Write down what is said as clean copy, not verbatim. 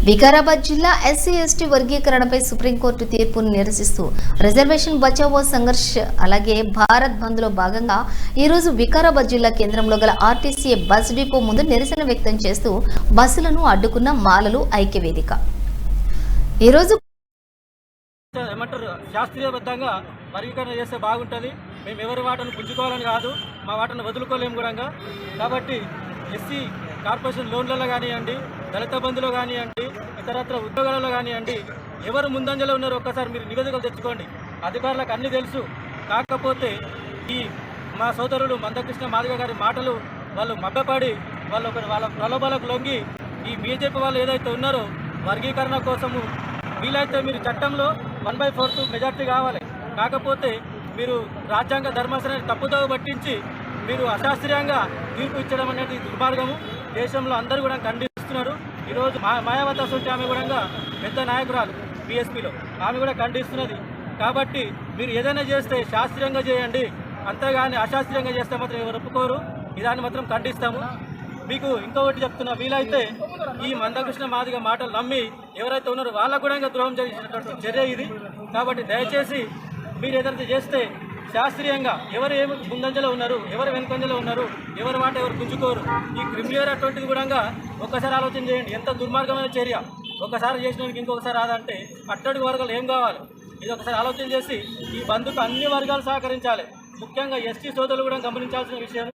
వికారాబాద్ జిల్లా SC ST వర్గీకరణపై supreme court తీర్పును నిరసిస్తూ రిజర్వేషన్ బచావో సంఘర్ష్ అలాగే భారత్ బంద్ లో భాగంగా ఈ రోజు వికారాబాద్ జిల్లా కేంద్రంలో గల ఆర్టీసీ బస్ డిపో ముందు నిరసన వ్యక్తం చేస్తూ బస్సులను అడ్డుకున్న మాలలు ఐక్యవేదిక ఈ రోజు ఏమంటారు శాస్త్రీయబద్ధంగా వర్గీకరణ చేస్తే బాగుంటుంది. మేము ఎవరి వాటను పుంజుకోవాలని కాదు, మా వాటను వదులుకోలేము కూడా. కాబట్టి ఎస్సీ కార్పొరేషన్ లోన్లలో కానివ్వండి, దళిత బంధులో కానివ్వండి, ఇతరత్ర ఉద్యోగాలలో కానివ్వండి, ఎవరు ముందంజలో ఉన్నారో ఒక్కసారి మీరు నివేదికలు తెచ్చుకోండి. అధికారులకు అన్నీ తెలుసు. కాకపోతే ఈ మా సోదరుడు మందకృష్ణ మాదిగ గారి మాటలు వాళ్ళు మభ్యపడి వాళ్ళ ప్రలోభాలకు లొంగి ఈ బీజేపీ వాళ్ళు ఏదైతే ఉన్నారో వర్గీకరణ కోసము వీలైతే మీరు చట్టంలో 1/4 మెజార్టీ కావాలి. కాకపోతే మీరు రాజ్యాంగ ధర్మాసనాన్ని తప్పుదోవ పట్టించి మీరు అశాస్త్రీయంగా తీర్పు ఇచ్చడం అనేది దుర్మార్గము. దేశంలో అందరూ కూడా ఖండిస్తున్నారు. ఈరోజు మాయావతి అసలు ఆమె కూడా పెద్ద నాయకురాలు బీఎస్పీలో, ఆమె కూడా ఖండిస్తున్నది. కాబట్టి మీరు ఏదైనా చేస్తే శాస్త్రీయంగా చేయండి, అంతేగాని అశాస్త్రీయంగా చేస్తే మాత్రం ఎవరు ఒప్పుకోరు. ఇదాన్ని మాత్రం ఖండిస్తాము. మీకు ఇంకొకటి చెప్తున్నా, వీలైతే ఈ మందకృష్ణ మాదిగ మాటలు నమ్మి ఎవరైతే ఉన్నారో వాళ్ళకు కూడా ఇంకా ద్రోహం చేసినటువంటి చర్య ఇది. కాబట్టి దయచేసి మీరు ఏదైతే చేస్తే శాస్త్రీయంగా ఎవరు ఏమి ముందంజలో ఉన్నారు, ఎవరు వెనుకంజలో ఉన్నారు, ఎవరి మాట ఎవరు గుంజుకోరు. ఈ క్రిమిలేర్ అటువంటిది కూడా ఒక్కసారి ఆలోచన చేయండి. ఎంత దుర్మార్గమైన చర్య. ఒకసారి చేసినకి ఇంకొకసారి రాదంటే అట్టడుగు వర్గాలు ఏం కావాలి? ఇది ఒకసారి ఆలోచన చేసి ఈ బంధుకు అన్ని వర్గాలు సహకరించాలి. ముఖ్యంగా ఎస్టీ సోదరులు కూడా గమనించాల్సిన విషయం.